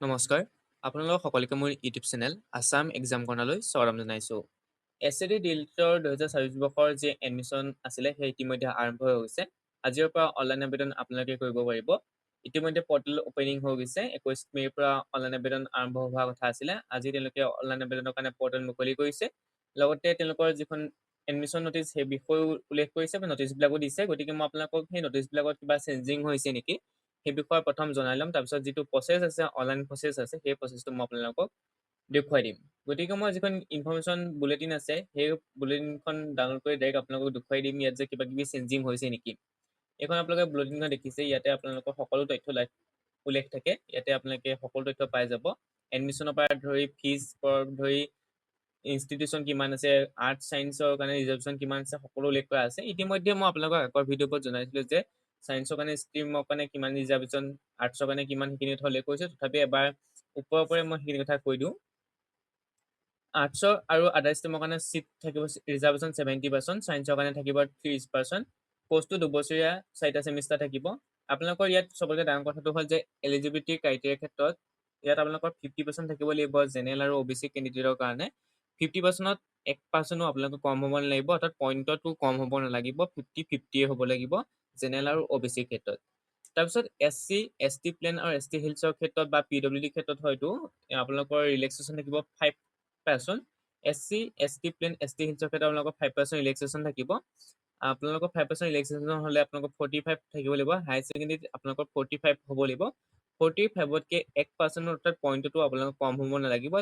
নমস্কাৰ, আপোনালোক সকলোকে মোৰ ইউটিউব চেনেল আছাম এক্সাম কৰ্ণাৰলৈ স্বাগতম জনাইছোঁ। SAT ডিলিটৰ 2024 বৰ্ষৰ যি এডমিশ্যন আছিলে সেই ইতিমধ্যে আৰম্ভ হৈ গৈছে। আজিৰ পৰা অনলাইন আবেদন আপোনালোকে কৰিব পাৰিব। ইতিমধ্যে পৰ্টেল অপেনিং হৈ গৈছে। 21 মে'ৰ পৰা অনলাইন আবেদন আৰম্ভ হোৱা কথা আছিলে। আজি তেওঁলোকে অনলাইন আবেদনৰ কাৰণে পৰ্টেল মুকলি কৰিছে। লগতে তেওঁলোকৰ যিখন এডমিশ্যন নটিচ সেই বিষয়েও উল্লেখ কৰিছে বা নটিচবিলাকো দিছে। গতিকে মই আপোনালোকক সেই নটিচবিলাকত কিবা চেঞ্জিং হৈছে নেকি সেই বিষয়ে প্ৰথম জনাই ল'ম। তাৰপিছত যিটো প্ৰচেছ আছে, অনলাইন প্ৰচেছ আছে, সেই প্ৰচেছটো মই আপোনালোকক দেখুৱাই দিম। গতিকে মই যিখন ইনফৰমেশ্যন বুলেটিন আছে, সেই বুলেটিনখন ডাউনলোড কৰি ডাইৰেক্ট আপোনালোকক দেখুৱাই দিম ইয়াত যে কিবা কিবি চেঞ্জিং হৈছে নেকি। এইখন আপোনালোকে বুলেটিনখন দেখিছে, ইয়াতে আপোনালোকৰ সকলো তথ্য উল্লেখ থাকে। ইয়াতে আপোনালোকে সকলো তথ্য পাই যাব। এডমিশ্যনৰ পৰা ধৰি ফিজ ধৰি ইনষ্টিটিউশ্যন কিমান আছে, আৰ্টছ ছায়েন্সৰ কাৰণে ৰিজাৰ্ভেশ্যন কিমান আছে, সকলো উল্লেখ কৰা আছে। ইতিমধ্যে মই আপোনালোকক আগৰ ভিডিঅ'ত জনাইছিলোঁ যে ছায়েন্সৰ কাৰণে ষ্ট্ৰীমৰ কাৰণে কিমান ৰিজাৰ্ভেশ্যন, আৰ্টছৰ কাৰণে কিমান, সেইখিনি কথা উল্লেখ কৰিছোঁ। তথাপি এবাৰ ওপৰে মই সেইখিনি কথা কৈ দিওঁ। আৰ্টছৰ আৰু আদাৰ ষ্ট্ৰীমৰ কাৰণে চিট থাকিব ৰিজাৰ্ভেশ্যন 70%, ছায়েন্সৰ কাৰণে থাকিব 30%। কোৰ্চটো 2 বছৰীয়া 4টা ছেমিষ্টাৰ থাকিব। আপোনালোকৰ ইয়াত চবতকৈ ডাঙৰ কথাটো হ'ল যে এলিজিবিলিটি ক্ৰাইটেৰিয়াৰ ক্ষেত্ৰত ইয়াত আপোনালোকৰ 50% থাকিব লাগিব জেনেৰেল আৰু OBC কেণ্ডিডেটৰ কাৰণে। 50%ত 1% আপোনালোকৰ কম হ'ব নালাগিব, অৰ্থাৎ পইণ্টতো কম হ'ব নালাগিব, 50-50 হ'ব লাগিব জেনেৰেল আৰু OBC ক্ষেত্ৰত। তাৰপিছত SC, ST প্লেন আৰু ST হিলছৰ ক্ষেত্ৰত বা PWD ক্ষেত্ৰত হয়তো আপোনালোকৰ ৰিলেক্সেশ্যন থাকিব 5%। SC, ST প্লেন, ST হিলছৰ ক্ষেত্ৰত আপোনালোকৰ 5% ৰিলেক্সেশ্যন থাকিব। আপোনালোকৰ 5% ৰিলেক্সেশ্যন হ'লে আপোনালোকৰ 45 থাকিব লাগিব। হায়াৰ ছেকেণ্ডেৰীত আপোনালোকৰ 45 হ'ব লাগিব। 45তকৈ 1% অৰ্থাৎ পইণ্টতো আপোনালোকৰ কম হ'ব নালাগিব।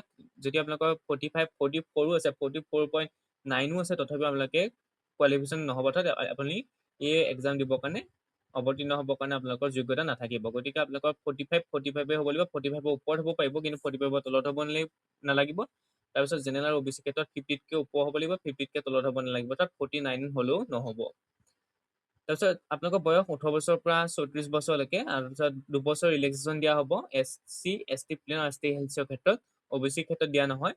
যদি আপোনালোকৰ 45, 44ও আছে, 44.9ও আছে, তথাপিও আপোনালোকে কোৱালিফিকেশ্যন নহ'ব, অৰ্থাৎ আপুনি এই এক্সাম দিবৰ কাৰণে অৱতীৰ্ণ হ'বৰ কাৰণে আপোনালোকৰ যোগ্যতা নাথাকিব। গতিকে আপোনালোকৰ 45 হ'ব লাগিব। 45ৰ ওপৰত হ'ব পাৰিব, কিন্তু 45ৰ তলত হ'ব নালাগিব। তাৰপিছত জেনেৰেল আৰু OBC ক্ষেত্ৰত 50তকৈ ওপৰ হ'ব লাগিব, 50তকৈ তলত হ'ব নালাগিব, অৰ্থাৎ 49 হ'লেও নহ'ব। তাৰপিছত আপোনালোকৰ বয়স 18 বছৰৰ পৰা 34 বছৰলৈকে, আৰু তাৰপিছত 2 বছৰ ৰিলেক্সেশ্যন দিয়া হ'ব SC, ST প্লেন আৰু ST হিলছৰ ক্ষেত্ৰত। OBC ক্ষেত্ৰত দিয়া নহয়।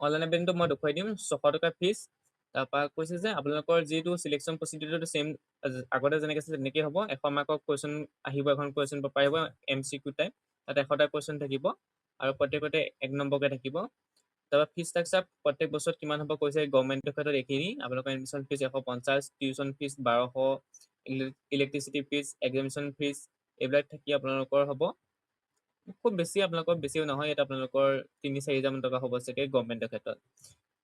অনলাইন আবেদনটো মই দেখুৱাই দিম। 600 টকা ফিজ। তাৰপৰা কৈছে যে আপোনালোকৰ যিটো চিলেকশ্যন প্ৰচিডিউৰটো ছেম আগতে যেনেকৈ আছিল তেনেকৈ হ'ব। 100 মাৰ্কৰ কুৱেশ্যন আহিব, এখন কুৱেশ্যন পেপাৰ আহিব MCQ টাইপ। তাত 100টা কুৱেশ্যন থাকিব আৰু প্ৰত্যেকতে 1 নম্বৰকৈ থাকিব। তাৰপৰা ফিজ ষ্ট্ৰাকচাৰ প্ৰত্যেক বছৰত কিমান হ'ব কৈছে গভৰ্ণমেণ্টৰ ক্ষেত্ৰত এইখিনি। আপোনালোকৰ admission fees 150, tuition fees 1200, electricity fees, examination fees এইবিলাক থাকি আপোনালোকৰ হ'ব খুব বেছি, আপোনালোকৰ বেছিও নহয়, ইয়াত আপোনালোকৰ 3-4 হাজাৰ টকা হ'ব চাগে গভৰ্ণমেণ্টৰ ক্ষেত্ৰত।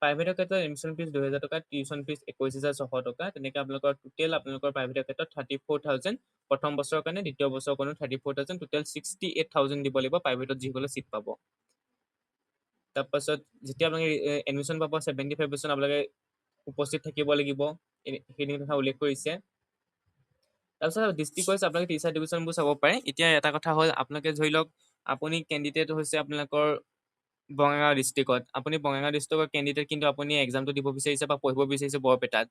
প্ৰাইভেটৰ ক্ষেত্ৰত এডমিশ্যন ফিজ 2000 টকা, টিউশ্যন ফিজ 21,600 টকা। তেনেকৈ আপোনালোকৰ টোটেল আপোনালোকৰ প্ৰাইভেটৰ ক্ষেত্ৰত 34,000 প্ৰথম বছৰৰ কাৰণে, দ্বিতীয় বছৰৰ কাৰণেও 34,000, টোটেল 68,000 দিব লাগিব প্ৰাইভেটত যিসকলে চিট পাব। তাৰপাছত যেতিয়া আপোনালোকে এডমিশ্যন পাব 75% আপোনালোকে উপস্থিত থাকিব লাগিব, সেইখিনি কথা উল্লেখ কৰিছে। তাৰপিছত ডিষ্ট্ৰিক্ট ৱাইজ আপোনালোকে টিচাৰ ডিভিশ্যনবোৰ চাব পাৰে। এতিয়া এটা কথা হ'ল, আপোনালোকে ধৰি লওক আপুনি কেণ্ডিডেট হৈছে আপোনালোকৰ বঙাইগাঁও ডিষ্ট্ৰিক্টত, আপুনি বঙাইগাঁও ডিষ্ট্ৰিক্টৰ কেণ্ডিডেট, কিন্তু আপুনি এক্সামটো দিব বিচাৰিছে বা পঢ়িব বিচাৰিছে বৰপেটাত।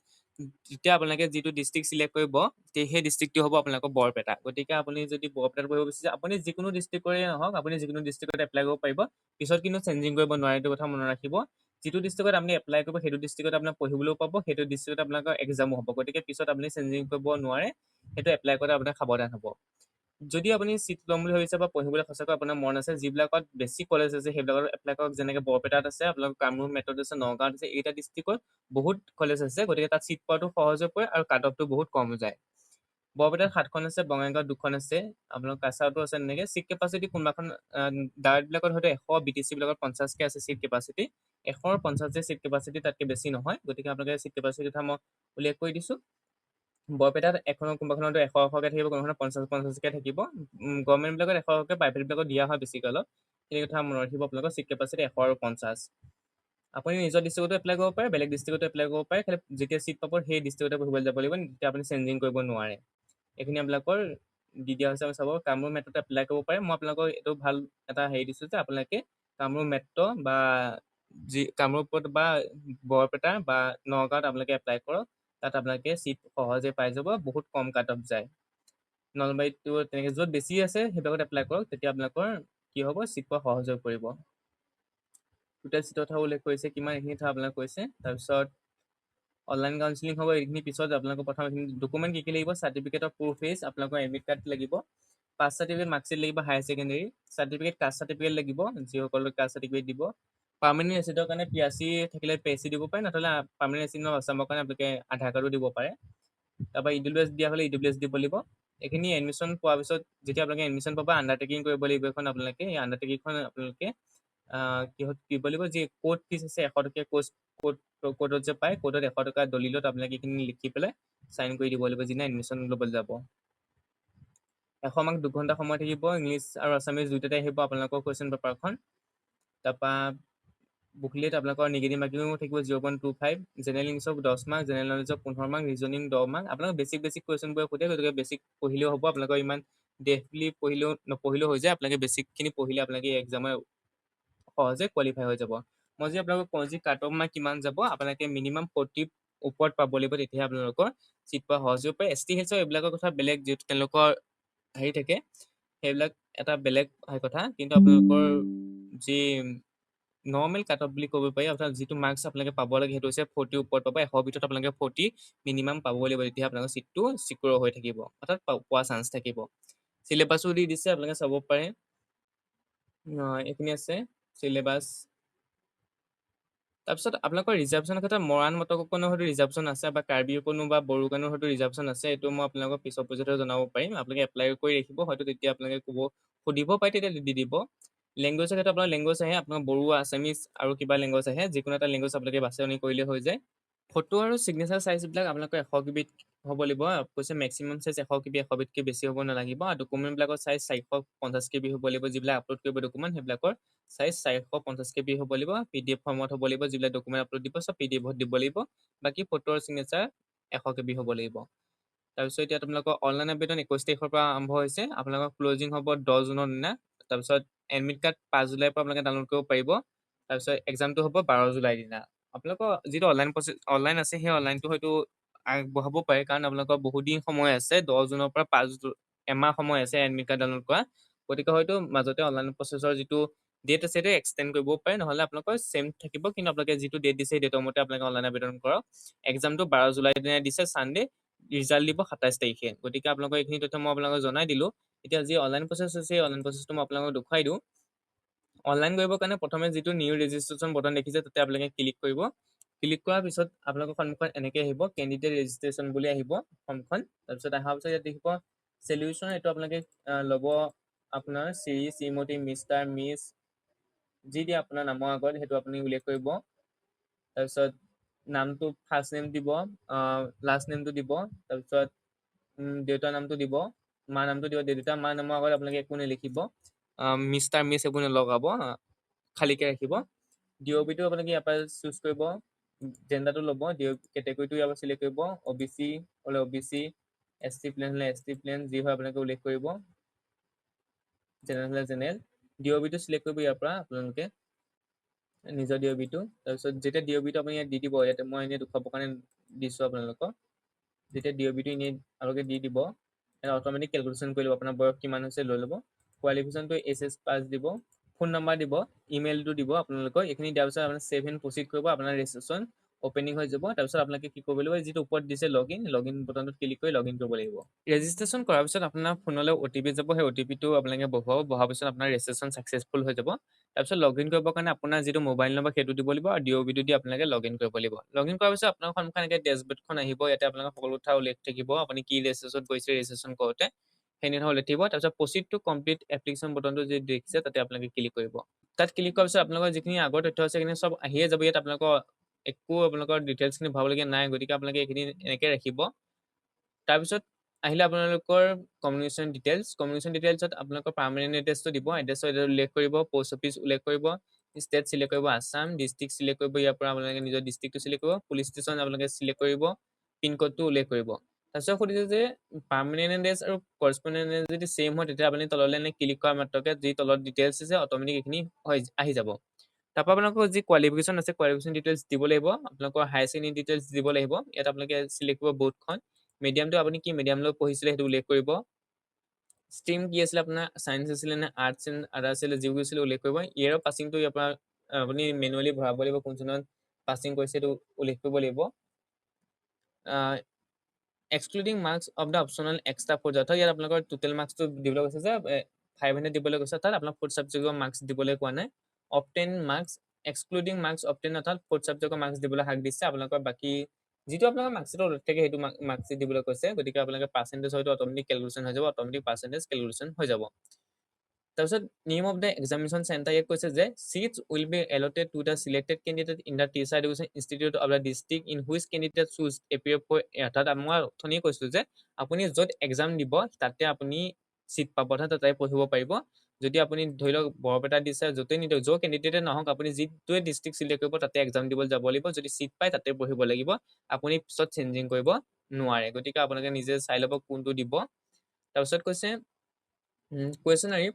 তেতিয়া আপোনালোকে যিটো ডিষ্ট্ৰিক্ট চিলেক্ট কৰিব সেই ডিষ্ট্ৰিক্টটো হ'ব আপোনালোকৰ বৰপেটা। গতিকে আপুনি যদি বৰপেটাত পঢ়িব বিচাৰিছে, আপুনি যিকোনো ডিষ্ট্ৰিক্টৰে নহওক, আপুনি যিকোনো ডিষ্ট্ৰিক্টত এপ্লাই কৰিব পাৰিব। পিছত কিন্তু চেঞ্জিং কৰিব নোৱাৰে, এইটো কথা মনত ৰাখিব। যিটো ডিষ্ট্ৰিক্টত আপুনি এপ্লাই কৰিব সেইটো ডিষ্ট্ৰিক্টত আপোনাৰ পঢ়িবলৈও পাব, সেইটো ডিষ্ট্ৰিক্টত আপোনালোকৰ এক্সামো হ'ব। গতিকে পিছত আপুনি চেঞ্জিং কৰিব নোৱাৰে, সেইটো এপ্লাই কৰোঁতে আপোনাৰ সাৱধান হ'ব। যদি আপুনি চিট ল'ম বুলি ভাবিছে বা পঢ়িবলৈ সঁচাকৈ আপোনাৰ মন আছে, যিবিলাকত বেছি কলেজ আছে সেইবিলাকত এপ্লাই কৰক। যেনেকৈ বৰপেটাত আছে, আপোনালোকৰ কামৰূপ মেট্ৰত আছে, নগাঁৱত আছে, এইকেইটা ডিষ্ট্ৰিক্টত বহুত কলেজ আছে। গতিকে তাত চিট পোৱাটো সহজ হৈ পৰে আৰু কাট অফটো বহুত কম যায়। বৰপেটাত 7খন আছে, বঙাইগাঁৱত 2খন আছে, আপোনালোকৰ কাছাৰতো আছে। তেনেকৈ চিট কেপাচিটি কোনোবাখন ডাইৰেক্টবিলাকত হয়তো 100, BTC বিলাকত 50কৈ আছে চিট কেপাচিটি। 100 আৰু 50 যে চিট কেপাচিটি, তাতকৈ বেছি নহয়। গতিকে আপোনালোকে চিট কেপাচিটিৰ কথা মই উল্লেখ কৰি দিছোঁ। বৰপেটাত কোনোবাখনতো 100কৈ থাকিব, কোনোবাখনত 50-50কৈ থাকিব। গভৰ্ণমেণ্টবিলাকত 100কৈ, প্ৰাইভেটবিলাকত দিয়া হয় বেছিকৈ অলপ। সেই কথা মনত ৰাখিব। আপোনালোকৰ চিট কেপাচিটি 100 আৰু 50। আপুনি নিজৰ ডিষ্ট্ৰিক্টতো এপ্লাই কৰিব পাৰে, বেলেগ ডিষ্ট্ৰিক্টতো এপ্লাই কৰিব পাৰে। খালি যেতিয়া চিট পাব সেই ডিষ্ট্ৰিক্টতে পঢ়িবলৈ যাব লাগিব, তেতিয়া আপুনি চেঞ্জিং কৰিব নোৱাৰে। এইখিনি আপোনালোকৰ দি দিয়া হৈছে, চাব। কামৰূপ মেট্ৰ'ত এপ্লাই কৰিব পাৰে। মই আপোনালোকক এইটো ভাল এটা হেৰি দিছোঁ যে আপোনালোকে কামৰূপ মেট্ৰ' বা কামৰূপত বা বৰপেটা বা নগাঁৱত আপোনালোকে এপ্লাই কৰক। তাত আপোনালোকে চিট সহজে পাই যাব, বহুত কম কাট অফ যায়। নলবাৰীতো তেনেকৈ য'ত বেছি আছে সেইবিলাকত এপ্লাই কৰক, তেতিয়া আপোনালোকৰ কি হ'ব, চিট পোৱা সহজ হৈ পৰিব। টোটেল চিটৰ কথা উল্লেখ কৰিছে কিমান, এইখিনি কথা আপোনালোকে কৈছে। তাৰপিছত অনলাইন কাউন্সিলিং হ'ব, এইখিনি পিছত আপোনালোকৰ প্ৰথম এইখিনি ডকুমেণ্ট কি লাগিব, চাৰ্টিফিকেট অফ প্ৰুফ এজ, আপোনালোকৰ এডমিট কাৰ্ড লাগিব, পাছ চাৰ্টিফিকেট, মাৰ্কশ্বিট লাগিব, higher secondary certificate, caste certificate লাগিব, যিসকলৰ কাষ্ট চাৰ্টিফিকেট দিব। পাৰ্মানেণ্ট ৰেচিডেণ্টৰ কাৰণে PRC থাকিলে PRC দিব পাৰে, নথলে পাৰ্মানেণ্ট ৰেচিডেণ্ট অফ আছামৰ কাৰণে আপোনালোকে আধাৰ কাৰ্ডো দিব পাৰে। তাৰপৰা EWS দিয়া হ'লে EWS দিব লাগিব। এইখিনি এডমিশ্যন পোৱাৰ পিছত যেতিয়া আপোনালোকে এডমিশ্যন পাব, আণ্ডাৰটেকিং কৰিব লাগিব এখন আপোনালোকে। এই আণ্ডাৰটেকিংখন আপোনালোকে কিহত দিব লাগিব, যি কোৰ্ট ফিজ আছে 100 টকীয়া কোৰ্টত যে পায়, কোৰ্টত 100 টকা দলিলত আপোনালোকে এইখিনি লিখি পেলাই চাইন কৰি দিব লাগিব যিদিনা এডমিশ্যন ল'বলৈ যাব। 100 মাৰ্ক 2 ঘণ্টা সময় থাকিব। ইংলিছ আৰু আছামিজ দুয়োটাতে আহিব আপোনালোকৰ কুৱেশ্যন পেপাৰখন। তাৰপৰা বুকলেট আপোনালোকৰ নিগেটিভ মাৰ্কিঙো থাকিব 0.25, জেনেৰেল ইংলিছৰ 10 মাৰ্ক, জেনেৰেল নলেজৰ 15 মাৰ্ক, ৰিজনিং 10 মাৰ্ক। আপোনালোক বেছিক কুৱেশ্যনবোৰে সোধে, গতিকে বেছিক পঢ়িলেও হ'ব। আপোনালোকৰ ইমান ডেফলি নপঢ়িলেও হৈ যায়। আপোনালোকে বেছিকখিনি পঢ়িলে আপোনালোকে এক্সামৰ সহজে কোৱালিফাই হৈ যাব। মই যে আপোনালোকক কওঁ যে কাট অফ মাৰ্ক কিমান যাব, আপোনালোকে মিনিমাম 40 ওপৰত পাব লাগিব, তেতিয়াহে আপোনালোকৰ চিট পোৱা সহজ হ'ব পাৰে। ST হেলছৰ এইবিলাকৰ কথা বেলেগ, যিহেতু তেওঁলোকৰ হেৰি থাকে, সেইবিলাক এটা বেলেগ কথা। কিন্তু আপোনালোকৰ যি নৰ্মেল কাট অফ বুলি ক'ব পাৰি, আপোনাৰ যিটো মাৰ্কছ আপোনালোকে পাব লাগে সেইটো হৈছে 40 ওপৰত পাব। 100 ভিতৰত আপোনালোকে 40 মিনিমাম পাব লাগিব, তেতিয়া আপোনালোকৰ চিটটো চিকিউৰ হৈ থাকিব, অৰ্থাৎ পোৱা চান্স থাকিব। চিলেবাছো দি দিছে, আপোনালোকে চাব পাৰে। এইখিনি আছে চিলেবাছ। তাৰপিছত আপোনালোকৰ ৰিজাৰ্ভেশ্যনৰ ক্ষেত্ৰত মৰাণ মটকনৰ হয়তো ৰিজাৰ্ভেশ্যন আছে, বা কাৰ্বি কোনো বা বড়ো গানৰ হয়তো ৰিজাৰ্ভেশ্যন আছে। এইটো মই আপোনালোকক পিছৰ পৰ্যায়তে জনাব পাৰিম। আপোনালোকে এপ্লাই কৰি ৰাখিব, হয়তো তেতিয়া আপোনালোকে সুধিব পাৰে, তেতিয়া দি দিব। লেংগুৱেজৰ ক্ষেত্ৰত আপোনাৰ লেংগুৱেজ আহে, আপোনাৰ বড়ো, আছামিজ আৰু কিবা লেংগুৱেজ আহে। যিকোনো এটা লেংগুৱেজ আপোনালোকে বাছনি কৰিলে হৈ যায়। ফটো আৰু চিগনেচাৰ চাইজবিলাক আপোনালোকৰ 100 KB হ'ব লাগিব। কৈছে মেক্সিমাম চাইজ 100 KB, 100 Bতকৈ বেছি হ'ব নালাগিব। আৰু ডকুমেণ্টবিলাকৰ চাইজ 450 KB হ'ব লাগিব। যিবিলাক আপলোড কৰিব ডকুমেণ্ট, সেইবিলাকৰ চাইজ 450 KB হ'ব লাগিব। PDF ফৰ্মত হ'ব লাগিব। যিবিলাক ডকুমেণ্ট আপলোড দিব চব PDF দিব লাগিব। বাকী ফটো আৰু চিগনেচাৰ 100 KB হ'ব লাগিব। তাৰপিছত এতিয়া আপোনালোকৰ অনলাইন আবেদন 21 তাৰিখৰ পৰা আৰম্ভ হৈছে। আপোনালোকৰ ক্লজিং হ'ব 10 জুনৰ দিনা। তাৰপিছত এডমিট কাৰ্ড 5 জুলাইৰ পৰা আপোনালোকে ডাউনলোড কৰিব পাৰিব। তাৰপিছত এক্সামটো হ'ব 12 জুলাইৰ দিনা। আপোনালোকৰ যিটো অনলাইন আছে, সেই অনলাইনটো হয়তো আগবঢ়াব পাৰে, কাৰণ আপোনালোকৰ বহুত দিন সময় আছে। 10 জুনৰ পৰা এমাহ সময় আছে এডমিট কাৰ্ড ডাউনলোড কৰা। গতিকে হয়তো মাজতে অনলাইন প্ৰচেছৰ যিটো ডেট আছে, সেইটো এক্সটেণ্ড কৰিব পাৰে, নহ'লে আপোনালোকৰ চেম থাকিব। কিন্তু আপোনালোকে যিটো ডেট দিছে, সেই ডেটৰ মতে আপোনালোকে অনলাইন আবেদন কৰক। এক্সামটো 12 জুলাইৰ দিনা দিছে, ছানডে। ৰিজাল্ট দিব 27 তাৰিখে। গতিকে আপোনালোকৰ এইখিনি তথ্য মই আপোনালোকক জনাই দিলোঁ। এতিয়া যি অনলাইন প্ৰচেছ আছে, সেই অনলাইন প্ৰচেছটো মই আপোনালোকক দেখুৱাই দিওঁ। অনলাইন কৰিবৰ কাৰণে প্ৰথমে যিটো নিউ ৰেজিষ্ট্ৰেশ্যন বটন দেখিছে, তাতে আপোনালোকে ক্লিক কৰিব। ক্লিক কৰাৰ পিছত আপোনালোকৰ সন্মুখত এনেকৈ আহিব, কেণ্ডিডেট ৰেজিষ্ট্ৰেশ্যন বুলি আহিব ফৰ্মখন। তাৰপিছত অহাৰ পিছত ইয়াত দেখিব চলিউশ্যন। এইটো আপোনালোকে ল'ব আপোনাৰ শ্ৰীমতী, মিষ্টাৰ, মিছ, যি দিয়ে আপোনাৰ নামৰ আগত সেইটো আপুনি উল্লেখ কৰিব। তাৰপিছত নামটো ফাৰ্ষ্ট নেম দিব, লাষ্ট নেমটো দিব। তাৰপিছত দেউতাৰ নামটো দিব, মাৰ নামটো দিব। দেউতা মাৰ নামৰ আগত আপোনালোকে একো নিলিখিব। মিষ্টাৰ, মিছ একো নলগাব, খালীকৈ ৰাখিব। DOB-টো আপোনালোকে ইয়াৰ পৰা চুজ কৰিব। জেণ্ডাৰটো ল'ব, কেটেগৰীটো ইয়াৰ পৰা চিলেক্ট কৰিব। OBC হ'লে OBC, ST প্লেন হ'লে ST প্লেন, যি হয় আপোনালোকে উল্লেখ কৰিব। জেনেৰেল হ'লে জেনেৰেল। DOB-টো চিলেক্ট কৰিব ইয়াৰ পৰা আপোনালোকে নিজৰ DOB-টো। তাৰপিছত যেতিয়া DOB-টো আপুনি ইয়াত দি দিব, ইয়াতে মই এনেই দেখুৱাবৰ কাৰণে দিছোঁ আপোনালোকক। যেতিয়া DOB-টো এনেই আপোনালোকে দি দিব, অট'মেটিক কেলকুলেশ্যন কৰি ল'ব আপোনাৰ বয়স কিমান হৈছে লৈ ল'ব। কোৱালিফিকেশ্যনটো SS পাছ দিব। ফোন নাম্বাৰ দিব, ইমেইলটো দিব আপোনালোকৰ। এইখিনি দিয়াৰ পিছত আপোনাৰ ছেভ এণ্ড প্ৰচিড কৰিব। আপোনাৰ ৰেজিষ্ট্ৰেশ্যন অপেনিং হৈ যাব। তাৰপিছত আপোনালোকে কি কৰিব লাগিব, যিটো ওপৰত দিছে লগইন বটনটোত ক্লিক কৰি লগইন কৰিব লাগিব। ৰেজিষ্ট্ৰেশ্যন কৰাৰ পিছত আপোনাৰ ফোনলৈ OTP যাব। সেই OTP-টো আপোনালোকে বঢ়োৱাৰ পিছত আপোনাৰ ৰেজিষ্ট্ৰেশ্যন ছাকচেছফুল হৈ যাব। তাৰপিছত লগইন কৰিবৰ কাৰণে আপোনাৰ যিটো মোবাইল নম্বৰ সেইটো দিব লাগিব, আৰু DOB-টো দি আপোনালোকে লগইন কৰিব লাগিব। লগইন কৰাৰ পিছত আপোনাৰ সন্মুখত এনেকৈ ডেছবৰ্ডখন আহিব। ইয়াতে আপোনালোকৰ সকলো কথা উল্লেখ থাকিব, আপুনি কি ৰেজিষ্ট্ৰেশ্যন কৰিছে ৰেজিষ্ট্ৰেশ্যন কৰোঁতে, সেইখিনি কথা উল্লেখ থাকিব। তাৰপিছত প্ৰচিড টু কমপ্লিট এপ্লিকেশ্যন বটনটো যি দেখিছে, তাতে আপোনালোকে ক্লিক কৰিব। তাত ক্লিক কৰাৰ পিছত আপোনালোকৰ যিখিনি আগৰ তথ্য আছে, সেইখিনি চব আহিয়ে যাব। ইয়াত আপোনালোকৰ ডিটেইলছখিনি ভৰাবলগীয়া নাই। গতিকে আপোনালোকে এইখিনি এনেকৈ ৰাখিব। তাৰপিছত আহিলে আপোনালোকৰ কমিউনিকেশ্যন ডিটেইলছত আপোনালোকৰ পাৰ্মানেণ্ট এড্ৰেছটো দিব। এড্ৰেছটো উল্লেখ কৰিব, পোষ্ট অফিচ উল্লেখ কৰিব, ষ্টেট চিলেক্ট কৰিব আছাম, ডিষ্ট্ৰিক্ট চিলেক্ট কৰিব। ইয়াৰ পৰা আপোনালোকে নিজৰ ডিষ্ট্ৰিক্টটো চিলেক্ট কৰিব, পুলিচ ষ্টেচন আপোনালোকে চিলেক্ট কৰিব, পিনক'ডটো উল্লেখ কৰিব। তাৰপিছত সুধিছে যে পাৰ্মানেণ্ট এড্ৰেছ আৰু কৰস্পণ্ডেণ্ট এড্ৰেছ যদি ছেম হয়, তেতিয়া আপুনি তললৈ ক্লিক কৰাৰ মাত্ৰকে যি তলত ডিটেইলছ আছে অট'মেটিক এইখিনি আহি যাব। তাৰপৰা আপোনালোকৰ যি কোৱালিফিকেশ্যন আছে, কোৱালিফিকেশ্যন ডিটেইলছ দিব লাগিব। আপোনালোকৰ হায়াৰ ছেকেণ্ডেৰী ডিটেইলছ দিব লাগিব। ইয়াত আপোনালোকে চিলেক্ট কৰিব বৰ্ডখন। মিডিয়ামটো আপুনি কি মিডিয়াম লৈ পঢ়িছিলে সেইটো উল্লেখ কৰিব। ষ্ট্ৰীম কি আছিলে আপোনাৰ, ছায়েন্স আছিলে নে আৰ্টছ এণ্ড আদাৰ্ছ আছিলে, যিবোৰ আছিলে উল্লেখ কৰিব। ইয়াৰ পাছিংটো ইয়াৰ পৰা আপুনি মেনুৱেলি ভৰাব লাগিব, কোন চনত পাছিং কৰিছে সেইটো উল্লেখ কৰিব লাগিব। Excluding marks of the optional extra fourth অৰ্থাৎ ইয়াত আপোনালোকৰ টোটেল মাৰ্কছটো দিবলৈ কৈছে যে 500 দিবলৈ কৈছে, অৰ্থাৎ আপোনাক ফ'ৰ্থ ছাবজেক্টৰ মাৰ্কছ দিবলৈ কোৱা নাই। Obtain marks excluding marks obtain অৰ্থাৎ ফ'ৰ্থ ছাবজেক্টৰ মাৰ্কছ দিবলৈ হাক দিছে। আপোনালোকৰ বাকী যিটো আপোনালোকৰ মাৰ্কশ্বিটত উল্লেখ থাকে সেইটো মাৰ্কশ্বিট দিবলৈ কৈছে। গতিকে আপোনালোকে পাৰ্চেণ্টেজ হয়তো অট'মেটিক কেলকুলেশ্যন হৈ যাব, অট'মেটিক পাৰ্চেণ্টেজ কেলকুলেশ্যন হৈ যাব। তাৰপিছত name of the examination centre ইয়াত কৈছে যে seats will be allotted to the selected candidate in the teacher education institute of the district in which candidate choose appear for, অৰ্থাৎ মই অথনিয়ে কৈছিলোঁ যে আপুনি য'ত এক্সাম দিব তাতে আপুনি চিট পাব, অৰ্থাৎ তাতে পঢ়িব পাৰিব। যদি আপুনি ধৰি লওক বৰপেটা দিছে, য'তেই নিদিয়ক, য'ৰ কেণ্ডিডেটে নহওক, আপুনি যিটোৱে ডিষ্ট্ৰিক্ট চিলেক্ট কৰিব তাতে এক্সাম দিবলৈ যাব লাগিব। যদি চিট পায় তাতে পঢ়িব লাগিব, আপুনি পিছত চেঞ্জিং কৰিব নোৱাৰে। গতিকে আপোনালোকে নিজে চাই ল'ব কোনটো দিব। তাৰপিছত কৈছে কুৱেশ্যনাৰী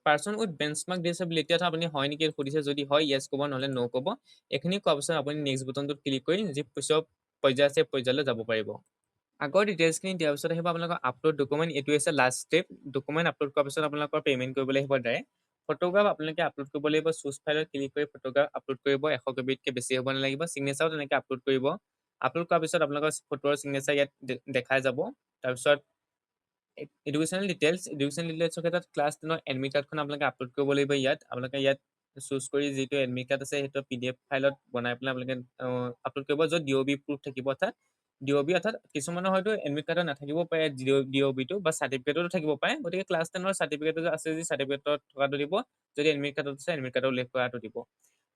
পাৰ্চন উইথ বেঞ্চমাৰ্ক ডিছেবিলিটি, অৰ্থাৎ আপুনি হয় নেকি সুধিছে, যদি হয় য়েছ ক'ব, নহ'লে ন' ক'ব। এইখিনি কোৱাৰ পিছত আপুনি নেক্সট বুটামটোত ক্লিক কৰি যি পিছৰ পৰ্যায় আছে পৰ্যায়লৈ যাব পাৰিব। আগৰ ডিটেইলছখিনি দিয়াৰ পিছত আহিব আপোনালোকৰ আপলোড ডকুমেণ্ট। এইটো হৈছে লাষ্ট ষ্টেপ। ডকুমেণ্ট আপলোড কৰাৰ পিছত আপোনালোকৰ পে'মেণ্ট কৰিবলৈ আহিব ডাইৰেক্ট। ফটোগ্ৰাফ আপোনালোকে আপলোড কৰিব লাগিব। চুজ ফাইলত ক্লিক কৰি ফটোগ্ৰাফ আপলোড কৰিব। 100 কেবিতকৈ বেছি হ'ব নালাগিব। চিগনেচাৰো তেনেকৈ আপলোড কৰিব। আপলোড কৰাৰ পিছত আপোনালোকৰ ফটোৰ চিগনেচাৰ ইয়াত দেখাই যাব। তাৰপিছত এডুকেশ্যনেল ডিটেইলছৰ ক্ষেত্ৰত ক্লাছ 10ৰ এডমিট কাৰ্ডখন আপোনালোকে আপলোড কৰিব লাগিব। আপোনালোকে ইয়াত চুজ কৰি যিটো এডমিট কাৰ্ড আছে সেইটো PDF ফাইলত বনাই পেলাই আপোনালোকে আপলোড কৰিব, য'ত DOB প্ৰুফ থাকিব। অৰ্থাৎ DOB অৰ্থাৎ কিছুমানৰ হয়তো এডমিট কাৰ্ডত নাথাকিব পাৰে DOBটো, বা চাৰ্টিফিকেটতো থাকিব পাৰে। গতিকে ক্লাছ 10ৰ চাৰ্টিফিকেট আছে যদি চাৰ্টিফিকেটত থকাটো দিব, যদি এডমিট কাৰ্ডত আছে এডমিট কাৰ্ডত উল্লেখ কৰাটো দিব।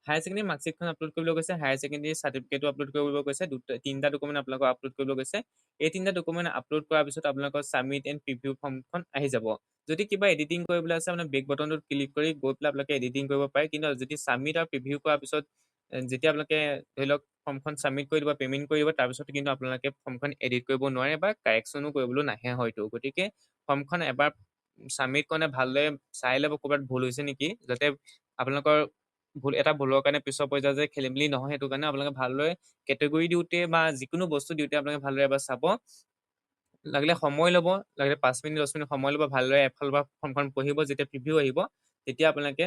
হায়াৰ ছেকেণ্ডেৰী মাৰ্কশ্বিটখন আপলোড কৰিবলৈ কৈছে। হায়াৰ ছেকেণ্ডেৰী চাৰ্টিফিকেটো আপলোড কৰিব কৈছে। তিনিটা ডকুমেণ্ট আপোনালোকক আপলোড কৰিবলৈ কৈছে। এই তিনিটা ডকুমেণ্ট আপলোড কৰাৰ পিছত আপোনালোকৰ ছাবমিট এণ্ড প্ৰিভিউ ফৰ্মখন আহি যাব। যদি কিবা এডিটিং কৰিবলৈ আছে মানে বেক বটনটোত ক্লিক কৰি গৈ পেলাই আপোনালোকে এডিটিং কৰিব পাৰে। কিন্তু যদি ছাবমিট আৰু প্ৰিভিউ কৰাৰ পিছত যেতিয়া আপোনালোকে ধৰি লওক ফৰ্মখন ছাবমিট কৰি দিব, পে'মেণ্ট কৰিব, তাৰপিছত কিন্তু আপোনালোকে ফৰ্মখন এডিট কৰিব নোৱাৰে বা কাৰেকশ্যনো কৰিবলৈ নাহে হয়তো। গতিকে ফৰ্মখন এবাৰ ছাবমিট কৰোঁতে ভালদৰে চাই ল'ব ক'ৰবাত ভুল হৈছে নেকি, যাতে আপোনালোকৰ ভুলৰ কাৰণে পিছৰ পৰ্যায়ত যে খেলি মেলি নহয়। সেইটো কাৰণে আপোনালোকে ভালদৰে কেটেগৰী দিওঁতে বা যিকোনো বস্তু দিওঁতে আপোনালোকে ভালদৰে এবাৰ চাব। লাগিলে সময় ল'ব, লাগিলে 5 মিনিট 10 মিনিট সময় ল'ব, ভালদৰে এফালৰ পৰা ফৰ্মখন পঢ়িব। যেতিয়া প্ৰিভিউ আহিব তেতিয়া আপোনালোকে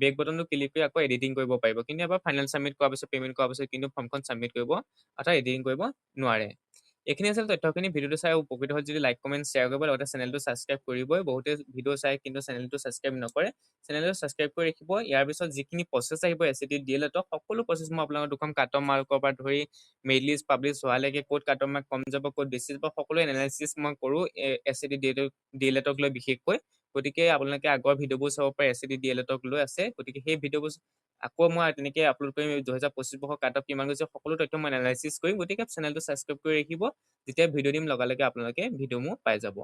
বেক বটনটো ক্লিক কৰি আকৌ এডিটিং কৰিব পাৰিব। কিন্তু এবাৰ ফাইনেল ছাবমিট কৰাৰ পিছত পে'মেণ্ট কৰাৰ পিছত কিন্তু ফৰ্মখন ছাবমিট কৰিব অৰ্থাৎ এডিটিং কৰিব নোৱাৰে। এইখিনি আছিল তথ্যখিনি। ভিডিঅ'টো চাই উপকৃত হয় যদি লাইক কমেণ্ট শ্বেয়াৰ কৰিব, লগতে চেনেলটো ছাবস্ক্ৰাইব কৰিবই। বহুতে ভিডিঅ' চাই কিন্তু চেনেলটো ছাবস্ক্ৰাইব নকৰে। চেনেলটো ছাবস্ক্ৰাইব কৰি ৰাখিব। ইয়াৰ পিছত যিখিনি প্ৰচেছ আহিব SAT DLED সকলো প্ৰচেছ মই আপোনালোকৰ দুখন কাট অফ মাৰ্কৰ পৰা ধৰি মেৰিট লিষ্ট পাব্লিছ হোৱালৈকে ক'ত কাট অফ মাৰ্ক কম যাব, ক'ত বেছি যাব, সকলো এনালাইচিছ মই কৰোঁ SAT DLED লৈ বিশেষকৈ। গতিকে আপোনালোকে আগৰ ভিডিঅ'বোৰ চাব পাৰে SAT DLED লৈ আছে। গতিকে সেই ভিডিঅ'বোৰ আকৌ মই তেনেকৈ আপলোড কৰিম। 2025 বৰ্ষৰ কাট অফ কিমান গৈছে সকলো তথ্য মই এনালাইচিছ কৰিম। গতিকে চেনেলটো ছাবস্ক্ৰাইব কৰি ৰাখিব। যেতিয়া ভিডিঅ' দিম লগে লগে আপোনালোকে ভিডিঅ' মোৰ পাই যাব।